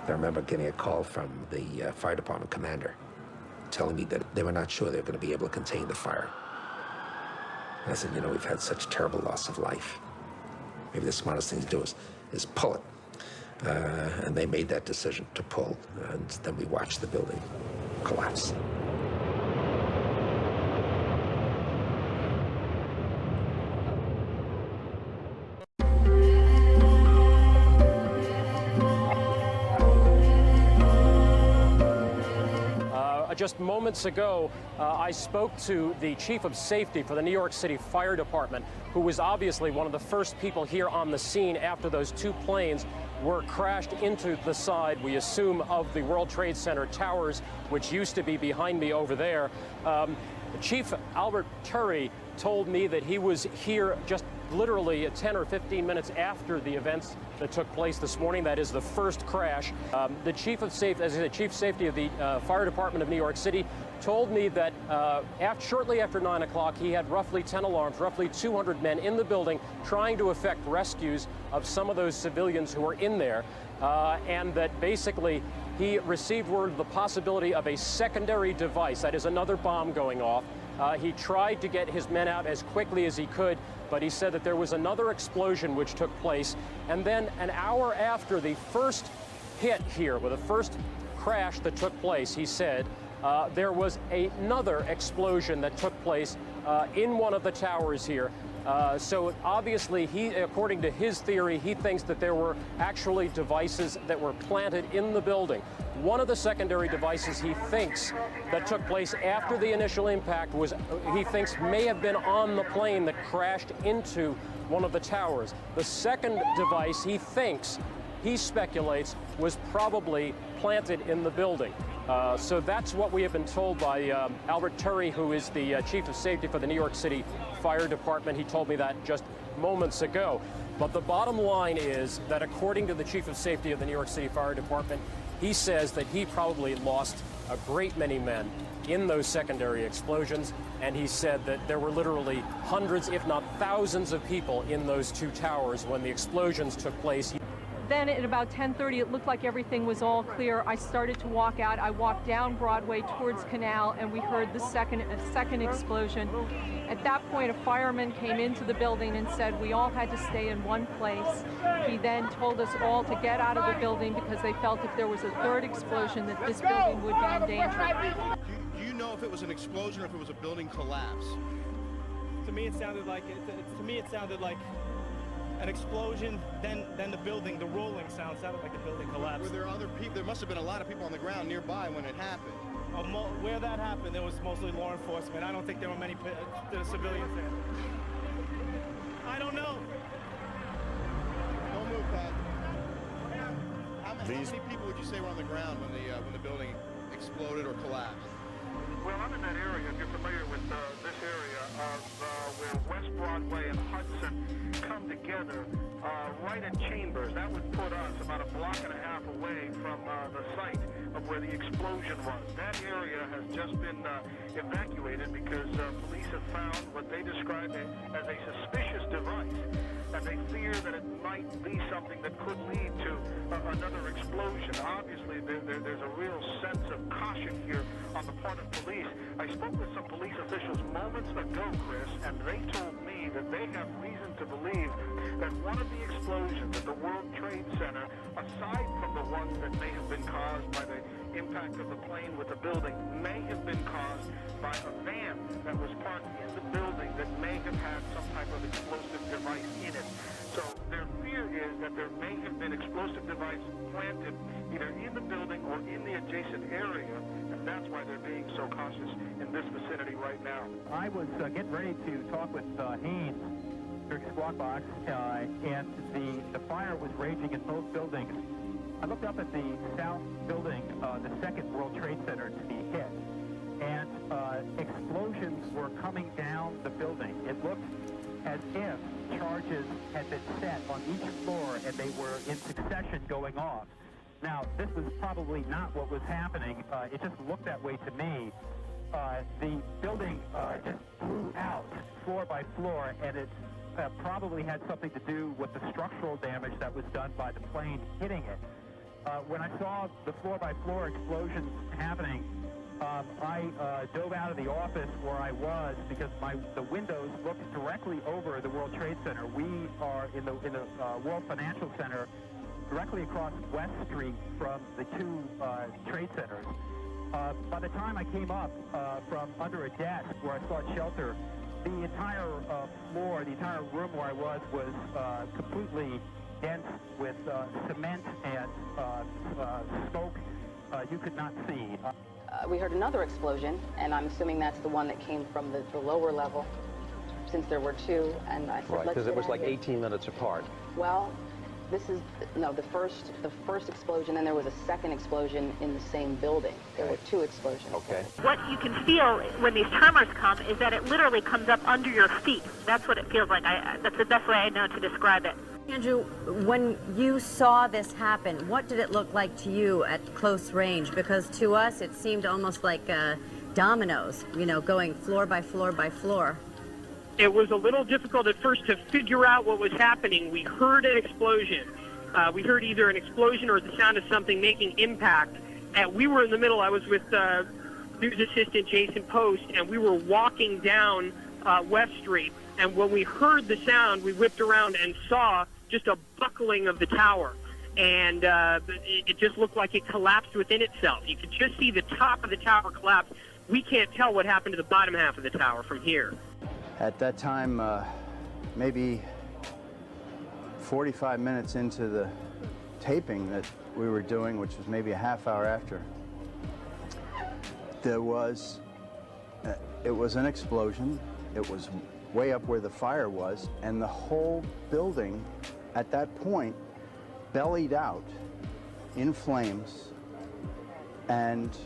I remember getting a call from the fire department commander telling me that they were not sure they were going to be able to contain the fire. And I said, you know, we've had such terrible loss of life. Maybe the smartest thing to do is pull it. And they made that decision to pull, and then we watched the building collapse. Just moments ago, I spoke to the chief of safety for the New York City Fire Department, who was obviously one of the first people here on the scene after those two planes were crashed into the side, we assume, of the World Trade Center towers, which used to be behind me over there. Chief Albert Turry told me that he was here just literally 10 or 15 minutes after the events that took place this morning. That is the first crash. The chief of safety, as I said, chief safety of the fire department of New York City, told me that shortly after 9 o'clock, he had roughly 10 alarms, roughly 200 men in the building trying to effect rescues of some of those civilians who were in there, and that basically he received word of the possibility of a secondary device, that is another bomb going off. He tried to get his men out as quickly as he could, but he said that there was another explosion which took place. And then an hour after the first hit here, with the first crash that took place, he said, there was another explosion that took place in one of the towers here. So obviously, according to his theory, he thinks that there were actually devices that were planted in the building. One of the secondary devices he thinks that took place after the initial impact was, he thinks, may have been on the plane that crashed into one of the towers. The second device he thinks, he speculates, was probably planted in the building. So that's what we have been told by Albert Turry, who is the chief of safety for the New York City Fire Department. He told me that just moments ago. But the bottom line is that according to the chief of safety of the New York City Fire Department, he says that he probably lost a great many men in those secondary explosions, and he said that there were literally hundreds, if not thousands, of people in those two towers when the explosions took place. Then at about 10:30, it looked like everything was all clear. I started to walk out. I walked down Broadway towards Canal, and we heard the second explosion. At that point, a fireman came into the building and said we all had to stay in one place. He then told us all to get out of the building because they felt if there was a third explosion that this building would be in danger. Do you know if it was an explosion or if it was a building collapse? To me, it sounded like an explosion, then the building, the rolling sound sounded like a building collapsed. Were there other people? There must have been a lot of people on the ground nearby when it happened. Where that happened, there was mostly law enforcement. I don't think there were many civilians there. I don't know. Don't move, Pat. How many people would you say were on the ground when the building exploded or collapsed? Well, I'm in that area, if you're familiar with this area of where West Broadway and Hudson come together, right at Chambers. That would put us about a block and a half away from the site of where the explosion was. That area has just been evacuated because police have found what they describe as a suspicious device, and they fear that it might be something that could lead to another explosion. Obviously, there's a real sense of caution here on the part of police. I spoke with some police officials moments ago, Chris, and they told me that they have reason to believe that one of the explosions at the World Trade Center, aside from the ones that may have been caused by the impact of the plane with the building, may have been caused by a van that was parked in the building that may have had some type of explosive device in it. So their fear is that there may have been explosive device planted either in the building or in the adjacent area, and that's why they're being so cautious in this vicinity right now. I was getting ready to talk with Haynes during Squawk Box, and the fire was raging in both buildings. I looked up at the south building, the second World Trade Center to be hit, and explosions were coming down the building. It looked as if charges had been set on each floor and they were in succession going off. Now, this was probably not what was happening. It just looked that way to me. The building just blew out floor by floor, and it probably had something to do with the structural damage that was done by the plane hitting it. When I saw the floor-by-floor explosions happening, I dove out of the office where I was because the windows looked directly over the World Trade Center. We are in the World Financial Center, directly across West Street from the two trade centers. By the time I came up from under a desk where I sought shelter, the entire floor, the entire room where I was completely dense with cement and smoke you could not see. We heard another explosion, and I'm assuming that's the one that came from the lower level, since there were two. And I said, right, because it was like 18 minutes apart. Well, this is the first explosion, and there was a second explosion in the same building. There were two explosions. Okay. What you can feel when these tremors come is that it literally comes up under your feet. That's what it feels like. That's the best way I know to describe it. Andrew, when you saw this happen, what did it look like to you at close range? Because to us, it seemed almost like dominoes, you know, going floor by floor by floor. It was a little difficult at first to figure out what was happening. We heard an explosion. We heard either an explosion or the sound of something making impact. And we were in the middle. I was with news assistant Jason Post, and we were walking down West Street. And when we heard the sound, we whipped around and saw just a buckling of the tower. And it just looked like it collapsed within itself. You could just see the top of the tower collapse. We can't tell what happened to the bottom half of the tower from here. At that time, maybe 45 minutes into the taping that we were doing, which was maybe a half hour after, it was an explosion. It was way up where the fire was, and the whole building at that point bellied out in flames, and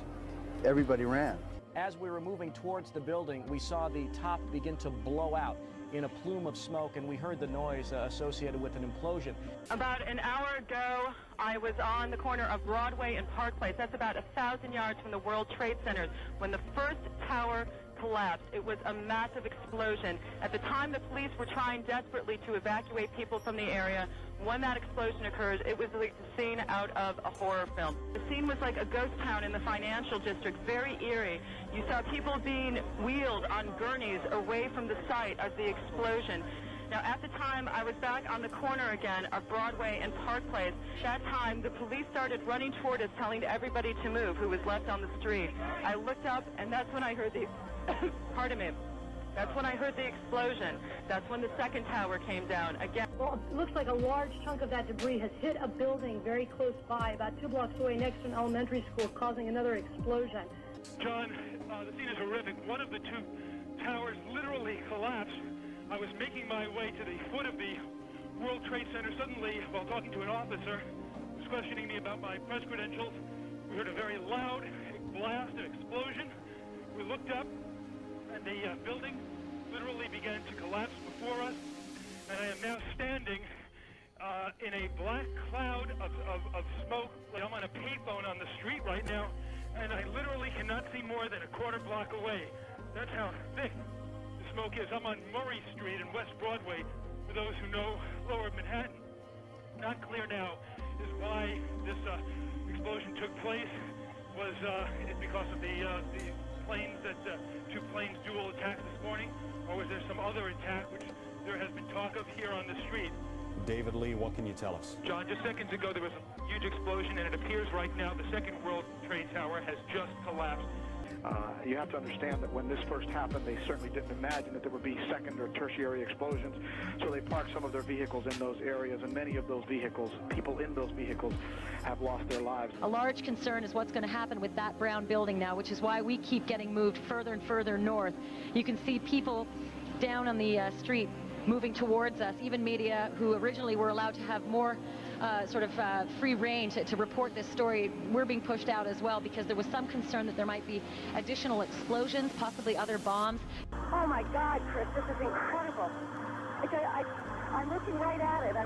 everybody ran. As we were moving towards the building, we saw the top begin to blow out in a plume of smoke, and we heard the noise associated with an implosion. About an hour ago, I was on the corner of Broadway and Park Place. That's about 1,000 yards from the World Trade Center when the first tower collapsed. It was a massive explosion. At the time, the police were trying desperately to evacuate people from the area. When that explosion occurred, it was like the scene out of a horror film. The scene was like a ghost town in the financial district, very eerie. You saw people being wheeled on gurneys away from the site of the explosion. Now, at the time, I was back on the corner again of Broadway and Park Place. That time, the police started running toward us, telling everybody to move who was left on the street. I looked up, and that's when I heard the... Pardon me. That's when I heard the explosion. That's when the second tower came down again. Well, it looks like a large chunk of that debris has hit a building very close by, about 2 blocks away next to an elementary school, causing another explosion. John, the scene is horrific. One of the two towers literally collapsed. I was making my way to the foot of the World Trade Center. Suddenly, while talking to an officer who was questioning me about my press credentials, we heard a very loud blast, an explosion. We looked up, and the building literally began to collapse before us. And I am now standing in a black cloud of smoke. I'm on a payphone on the street right now, and I literally cannot see more than a quarter block away. That's how thick the smoke is. I'm on Murray Street in West Broadway, for those who know Lower Manhattan. Not clear now is why this explosion took place. Was it because of the planes two planes dual attacked this morning, or was there some other attack which there has been talk of here on the street? David Lee, what can you tell us? John, just seconds ago there was a huge explosion, and it appears right now the second World Trade Tower has just collapsed. You have to understand that when this first happened, they certainly didn't imagine that there would be second or tertiary explosions. So they parked some of their vehicles in those areas, and many of those vehicles, people in those vehicles, have lost their lives. A large concern is what's going to happen with that brown building now, which is why we keep getting moved further and further north. You can see people down on the street moving towards us, even media who originally were allowed to have more free reign to report this story. We're being pushed out as well because there was some concern that there might be additional explosions, possibly other bombs. Oh my God, Chris, this is incredible. I'm looking right at it.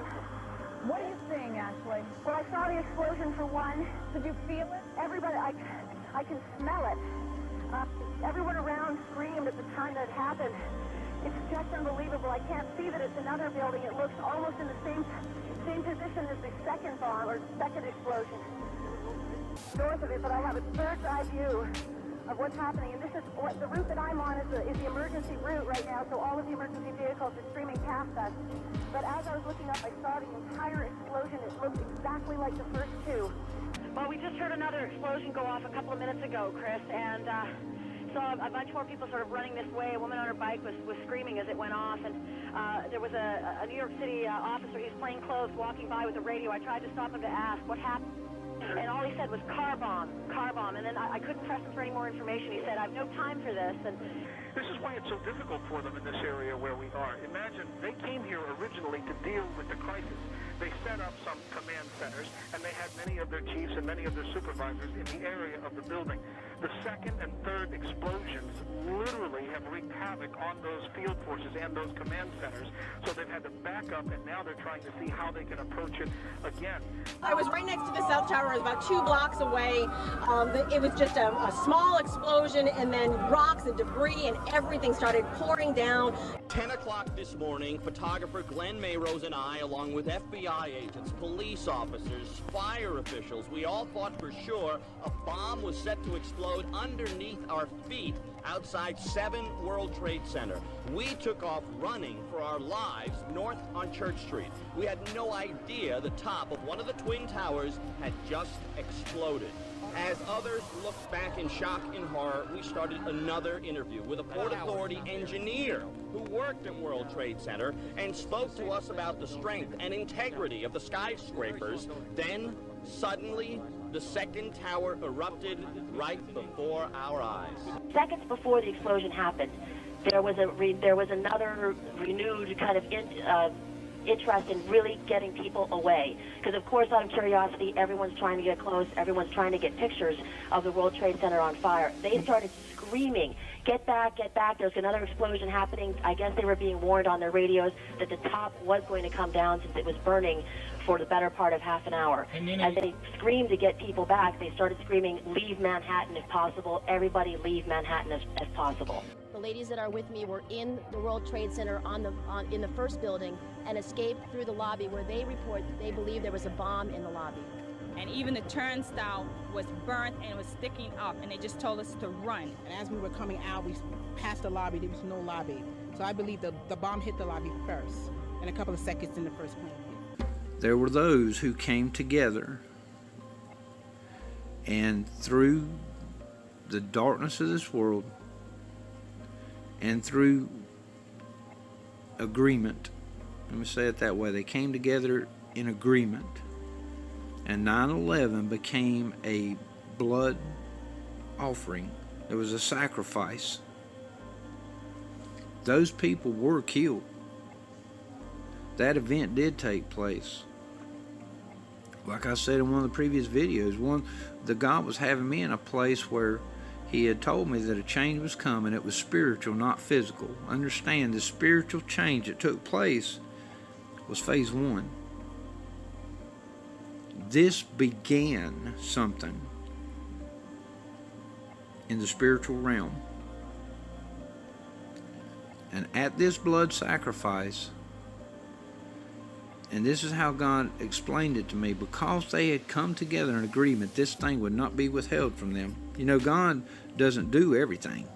What are you seeing, Ashley? Well, I saw the explosion for one. Did you feel it? Everybody, I can smell it. Everyone around screamed at the time that it happened. It's just unbelievable. I can't see that it's another building. It looks almost in the same position as the second bomb or second explosion. North of it, but I have a bird's eye view of what's happening. And this is what the route that I'm on is the emergency route right now, so all of the emergency vehicles are streaming past us. But as I was looking up, I saw the entire explosion. It looked exactly like the first two. Well, we just heard another explosion go off a couple of minutes ago, Chris, and saw a bunch more people sort of running this way. A woman on her bike was screaming as it went off, and there was a New York City officer. He was plainclothes walking by with a radio. I tried to stop him to ask what happened, and all he said was car bomb, and then I couldn't press him for any more information. He said, I have no time for this. And this is why it's so difficult for them in this area where we are. Imagine they came here originally to deal with the crisis. They set up some command centers, and they had many of their chiefs and many of their supervisors in the area of the building. The second and third explosions literally have wreaked havoc on those field forces and those command centers, so they've had to back up, and now they're trying to see how they can approach it again. I was right next to the South Tower. I was about 2 blocks away. It was just a small explosion, and then rocks and debris and everything started pouring down. 10 o'clock this morning, photographer Glenn Mayrose and I, along with FBI agents, police officers, fire officials, we all thought for sure a bomb was set to explode underneath our feet outside 7 World Trade Center. We took off running for our lives north on Church Street. We had no idea the top of one of the Twin Towers had just exploded. As others looked back in shock and horror, we started another interview with a Port Authority engineer who worked at World Trade Center and spoke to us about the strength and integrity of the skyscrapers. Then, suddenly, the second tower erupted right before our eyes. Seconds before the explosion happened, there was another renewed kind of interest in really getting people away. Because, of course, out of curiosity, everyone's trying to get close. Everyone's trying to get pictures of the World Trade Center on fire. They started screaming, get back, get back. There's another explosion happening. I guess they were being warned on their radios that the top was going to come down since it was burning for the better part of half an hour. As they screamed to get people back, they started screaming, leave Manhattan if possible. Everybody leave Manhattan if possible. The ladies that are with me were in the World Trade Center in the first building and escaped through the lobby, where they report that they believe there was a bomb in the lobby. And even the turnstile was burnt and was sticking up, and they just told us to run. And as we were coming out, we passed the lobby. There was no lobby. So I believe the bomb hit the lobby first, and a couple of seconds in the first plane hit. There were those who came together, and through the darkness of this world and through agreement, let me say it that way, they came together in agreement, and 9/11 became a blood offering. It was a sacrifice. Those people were killed. That event did take place. Like I said in one of the previous videos, the God was having me in a place where He had told me that a change was coming. It was spiritual, not physical. Understand, the spiritual change that took place was phase 1. This began something in the spiritual realm. And at this blood sacrifice, and this is how God explained it to me, because they had come together in agreement, this thing would not be withheld from them. You know, God doesn't do everything.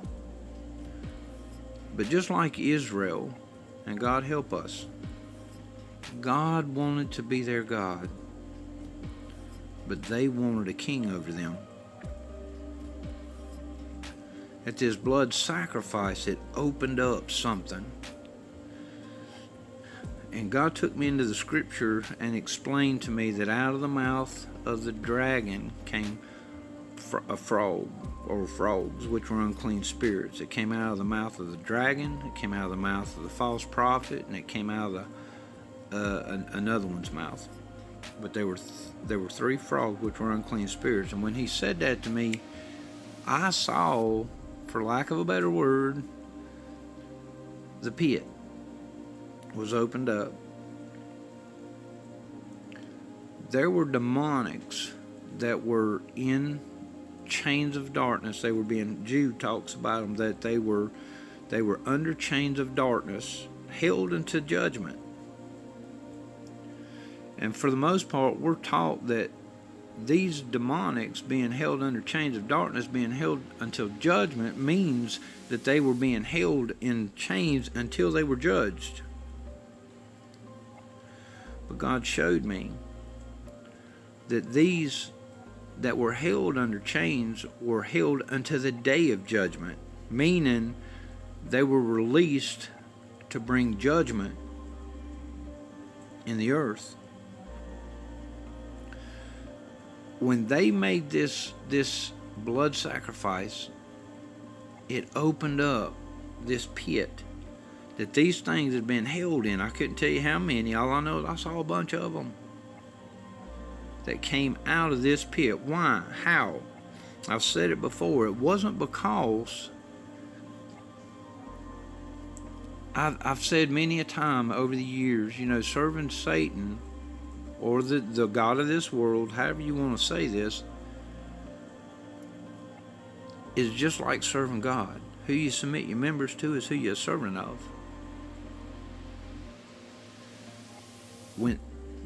But just like Israel, and God help us, God wanted to be their God, but they wanted a king over them. At this blood sacrifice, it opened up something. And God took me into the scripture and explained to me that out of the mouth of the dragon came a frog, or frogs, which were unclean spirits. It came out of the mouth of the dragon, it came out of the mouth of the false prophet, and it came out of another one's mouth. But there were 3 frogs which were unclean spirits. And when He said that to me, I saw, for lack of a better word, the pit was opened up. There were demonics that were in chains of darkness. They were being, Jude talks about them, that they were They were under chains of darkness, held unto judgment. And for the most part, we're taught that these demonics being held under chains of darkness, being held until judgment, means that they were being held in chains until they were judged. But God showed me that these that were held under chains were held unto the day of judgment, meaning they were released to bring judgment in the earth. When they made this blood sacrifice, it opened up this pit that these things had been held in. I couldn't tell you how many. All I know is I saw a bunch of them that came out of this pit. Why? How? I've said it before. It wasn't because I've said many a time over the years, serving Satan or the God of this world, however you want to say this, is just like serving God. Who you submit your members to is who you're serving of. When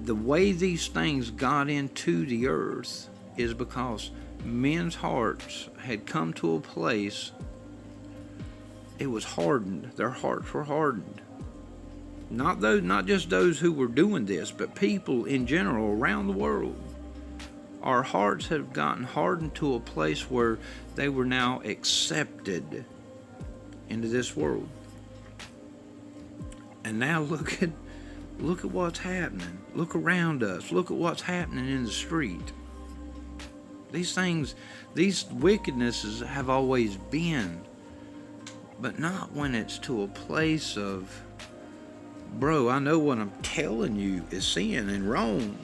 the way these things got into the earth is because men's hearts had come to a place, it was hardened. Their hearts were hardened. Not just those who were doing this, but people in general around the world. Our hearts have gotten hardened to a place where they were now accepted into this world. And now look at what's happening. Look around us. Look at what's happening in the street. These things, these wickednesses have always been, but not when it's to a place of, bro, I know what I'm telling you is sin and wrong.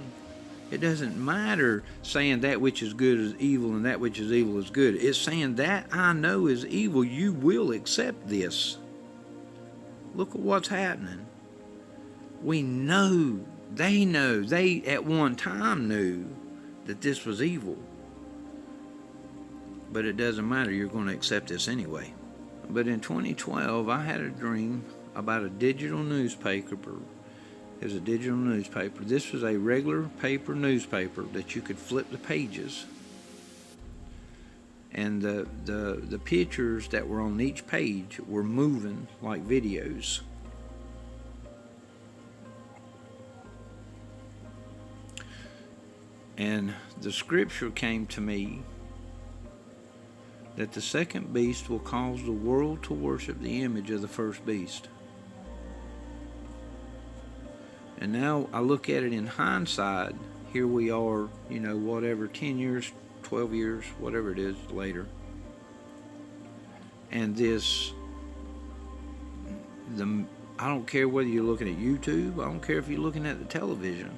It doesn't matter saying that which is good is evil and that which is evil is good. It's saying that I know is evil. You will accept this. Look at what's happening. We know, they at one time knew that this was evil. But it doesn't matter, you're going to accept this anyway. But in 2012, I had a dream about a digital newspaper. It was a digital newspaper. This was a regular paper newspaper that you could flip the pages. And the pictures that were on each page were moving like videos. And the scripture came to me that the second beast will cause the world to worship the image of the first beast. And now I look at it in hindsight. Here we are, whatever, 10 years, 12 years, whatever it is later. And I don't care whether you're looking at YouTube. I don't care if you're looking at the television.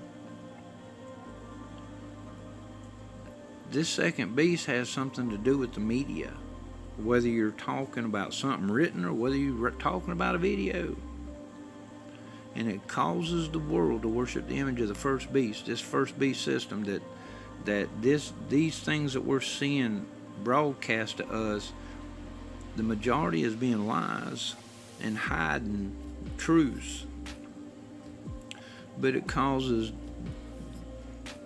This second beast has something to do with the media. Whether you're talking about something written or whether you're talking about a video. And it causes the world to worship the image of the first beast. This first beast system that these things that we're seeing broadcast to us, the majority is being lies and hiding truths. But it causes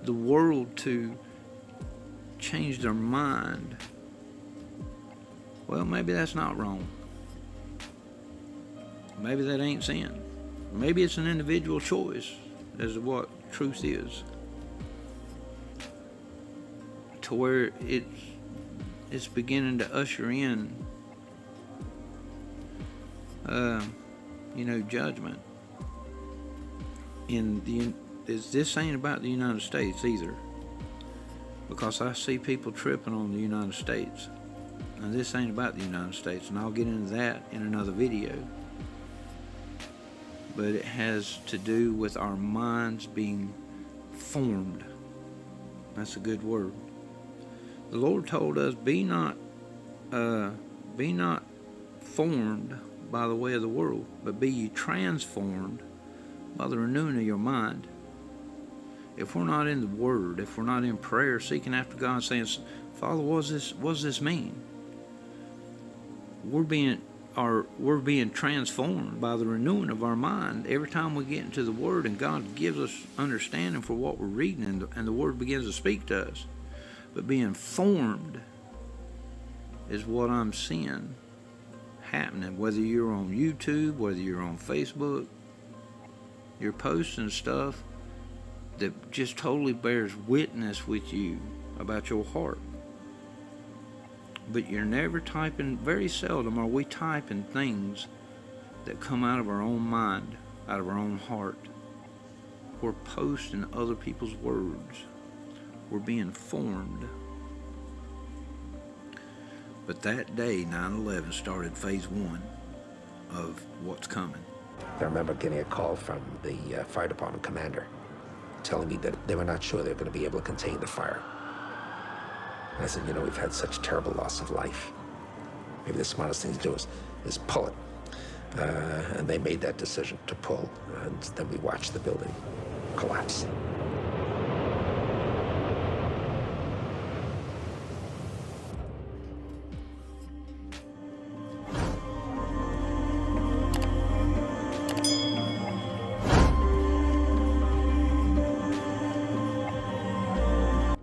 the world to change their mind. Well, maybe that's not wrong. Maybe that ain't sin. Maybe it's an individual choice as to what truth is. To where it's beginning to usher in judgment. This ain't about the United States either. Because I see people tripping on the United States. Now this ain't about the United States, and I'll get into that in another video. But it has to do with our minds being formed. That's a good word. The Lord told us, be not formed by the way of the world, but be ye transformed by the renewing of your mind. If we're not in the Word, if we're not in prayer, seeking after God, saying, Father, what does this mean? we're being transformed by the renewing of our mind every time we get into the Word, and God gives us understanding for what we're reading, and the Word begins to speak to us. But being formed is what I'm seeing happening. Whether you're on YouTube, whether you're on Facebook, you're posting stuff that just totally bears witness with you about your heart. But you're never typing, very seldom are we typing things that come out of our own mind, out of our own heart. We're posting other people's words. We're being formed. But that day, 9/11, started phase 1 of what's coming. I remember getting a call from the fire department commander telling me that they were not sure they were going to be able to contain the fire. And I said, you know, we've had such terrible loss of life. Maybe the smartest thing to do is pull it. And they made that decision to pull, and then we watched the building collapse.